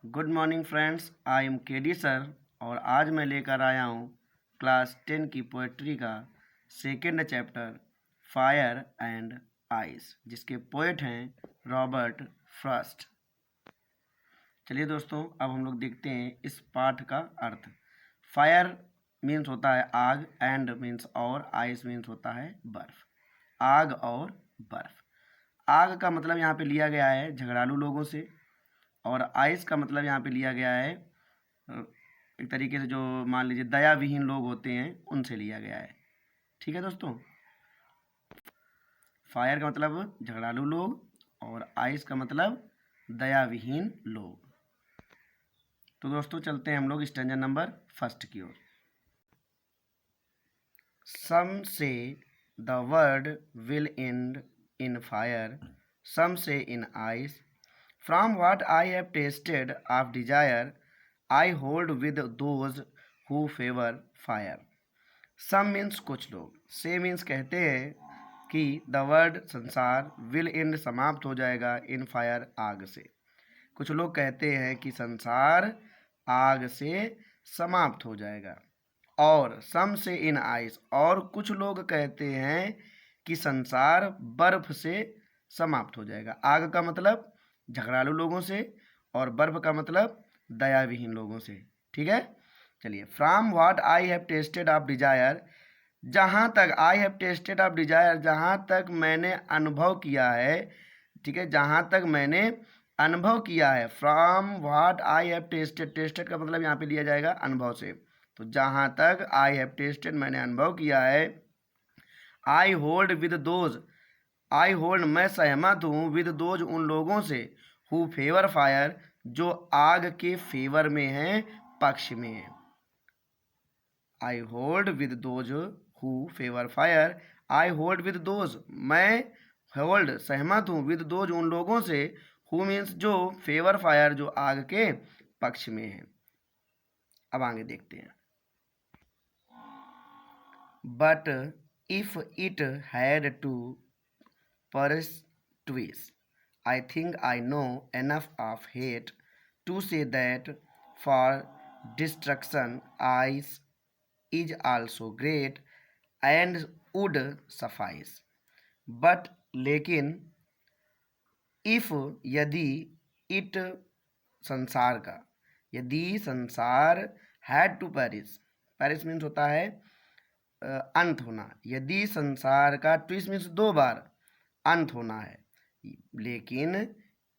Good morning friends, I am KD sir और आज मैं लेकर आया हूँ क्लास 10 की पोएट्री का second chapter fire and ice, जिसके पोएट हैं रॉबर्ट फ्रॉस्ट। चलिए दोस्तों, अब हम लोग देखते हैं इस पाठ का अर्थ। फायर मीन्स होता है आग, एंड मीन्स और, आइस मीन्स होता है बर्फ। आग और बर्फ। आग का मतलब यहाँ पे लिया गया है झगड़ालू लोगों से, और आइस का मतलब यहाँ पे लिया गया है एक तरीके से जो मान लीजिए दया विहीन लोग होते हैं उनसे लिया गया है। ठीक है दोस्तों, फायर का मतलब झगड़ालू लोग और आइस का मतलब दया विहीन लोग। तो दोस्तों चलते हैं हम लोग स्टैंजा नंबर फर्स्ट की ओर। सम say the word will end in fire, some say in ice. From what I have tasted of desire, I hold with those who favor fire. Some means कुछ लोग, say means कहते हैं कि the world संसार will end समाप्त हो जाएगा in fire आग से। कुछ लोग कहते हैं कि संसार आग से समाप्त हो जाएगा। और सम से इन आइस, और कुछ लोग कहते हैं कि संसार बर्फ से समाप्त हो जाएगा। आग का मतलब झगड़ालू लोगों से और बर्फ का मतलब दया विहीन लोगों से। ठीक है, चलिए। From what I have tasted of desire, जहाँ तक आई हैव टेस्टेड ऑफ डिजायर, जहाँ तक मैंने अनुभव किया है। ठीक है, जहाँ तक मैंने अनुभव किया है। From what I have tested, tested का मतलब यहाँ पे लिया जाएगा अनुभव से। तो जहाँ तक आई हैव टेस्टेड मैंने अनुभव किया है। I hold with those, I hold मैं सहमत हूँ, विद दोज उन लोगों से, हु फेवर फायर जो आग के फेवर में हैं, पक्ष में हैं। I hold with those who favour fire, I hold with those मैं होल्ड सहमत हूँ, विद दोज उन लोगों से, हु मीन्स जो, फेवर फायर जो आग के पक्ष में है। अब आगे देखते हैं। But if it had to persuade, I think I know enough of hate to say that for destruction ice is also great and would suffice. But लेकिन if यदि it संसार का, यदि संसार had to perish, perish means होता है अंत होना। यदि संसार का, ट्विस्ट मीन्स दो बार, अंत होना है। लेकिन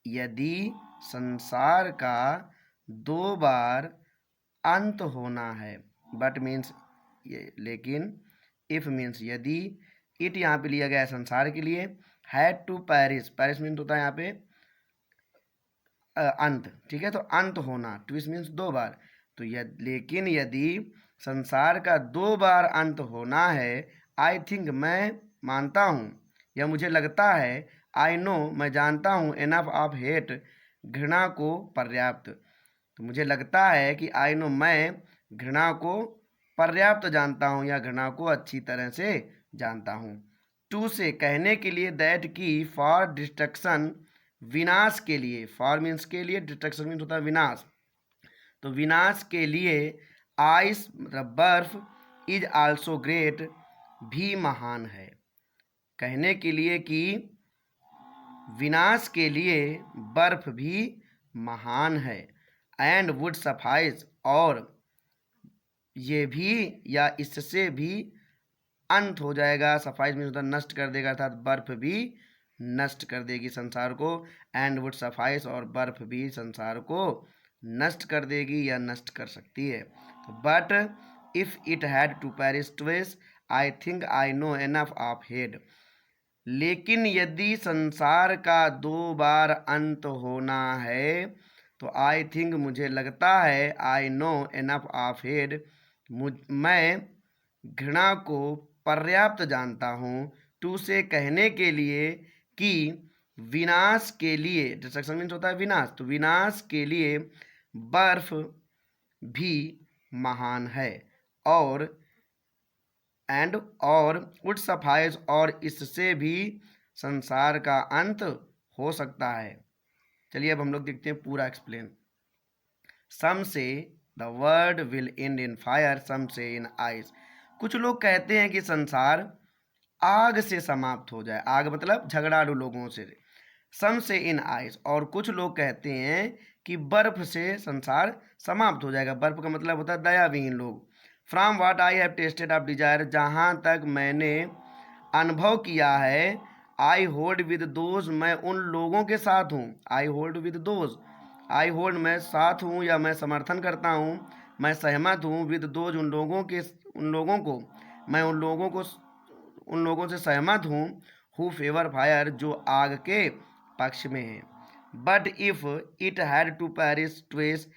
यदि संसार का दो बार अंत होना है, बट मीन्स लेकिन, इफ मीन्स यदि, इट यहाँ पे लिया गया है संसार के लिए, had to perish, perish means होता है यहाँ पे अंत। ठीक है, तो अंत होना, ट्विस्ट मीन्स दो बार। तो लेकिन यदि संसार का दो बार अंत होना है, आई थिंक मैं मानता हूँ या मुझे लगता है, आई नो मैं जानता हूँ, एनफ ऑफ हेट घृणा को पर्याप्त। तो मुझे लगता है कि आई नो मैं घृणा को पर्याप्त जानता हूँ या घृणा को अच्छी तरह से जानता हूँ। टू से कहने के लिए, दैट की, फॉर डिस्ट्रक्शन विनाश के लिए, फॉर मीन्स के लिए, डिस्ट्रक्शन मीन्स होता है विनाश। तो विनाश के लिए, आइस मतलब बर्फ, इज आल्सो ग्रेट भी महान है। कहने के लिए कि विनाश के लिए बर्फ भी महान है। एंड वुड सफाइस, और ये भी या इससे भी अंत हो जाएगा। सफाइस में नष्ट कर देगा, अर्थात बर्फ भी नष्ट कर देगी संसार को। एंड वुड सफाइस, और बर्फ भी संसार को नष्ट कर देगी या नष्ट कर सकती है। तो but if it had to perish twice, I think I know enough of hate, लेकिन यदि संसार का दो बार अंत होना है, तो आई थिंक मुझे लगता है, आई नो एनफ ऑफ हेड मैं घृणा को पर्याप्त जानता हूँ, टू से कहने के लिए कि विनाश के लिए, डिस्ट्रक्शन मीन्स होता है विनाश, तो विनाश के लिए बर्फ भी महान है। और एंड और वुड सफाइस, और इससे भी संसार का अंत हो सकता है। चलिए अब हम लोग देखते हैं पूरा explain. Some say the world will end in fire, some say in ice. कुछ लोग कहते हैं कि संसार आग से समाप्त हो जाए, आग मतलब झगड़ालू लोगों से। सम से इन आइस, और कुछ लोग कहते हैं कि बर्फ से संसार समाप्त हो जाएगा। बर्फ का मतलब होता है दयाविहीन लोग। From what I have tasted of desire, जहाँ तक मैंने अनुभव किया है। आई होल्ड विद दोज, मैं उन लोगों के साथ हूँ। I hold with those, I hold मैं साथ हूँ या मैं समर्थन करता हूँ, मैं सहमत हूँ। विद दोज उन लोगों के, उन लोगों को, मैं उन लोगों से सहमत हूँ। हु फेवर फायर, जो आग के पक्ष में है। But if it had to perish twice,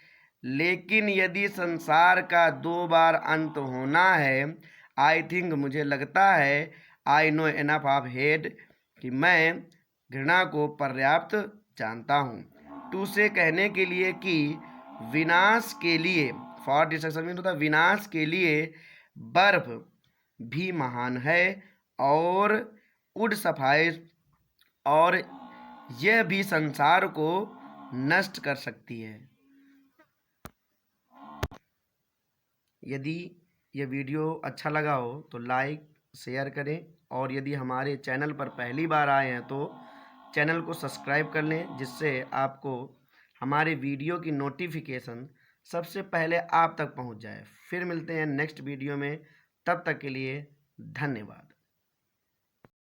लेकिन यदि संसार का 2 बार अंत होना है। आई थिंक, मुझे लगता है। आई नो एनफ ऑफ हेट, कि मैं घृणा को पर्याप्त जानता हूँ। टू से कहने के लिए, कि विनाश के लिए, फॉर डिस्ट्रक्शन होता है विनाश के लिए, बर्फ भी महान है और वुड सफाई, और यह भी संसार को नष्ट कर सकती है। यदि यह वीडियो अच्छा लगा हो तो लाइक शेयर करें, और यदि हमारे चैनल पर पहली बार आए हैं तो चैनल को सब्सक्राइब कर लें, जिससे आपको हमारे वीडियो की नोटिफिकेशन सबसे पहले आप तक पहुंच जाए। फिर मिलते हैं नेक्स्ट वीडियो में, तब तक के लिए धन्यवाद।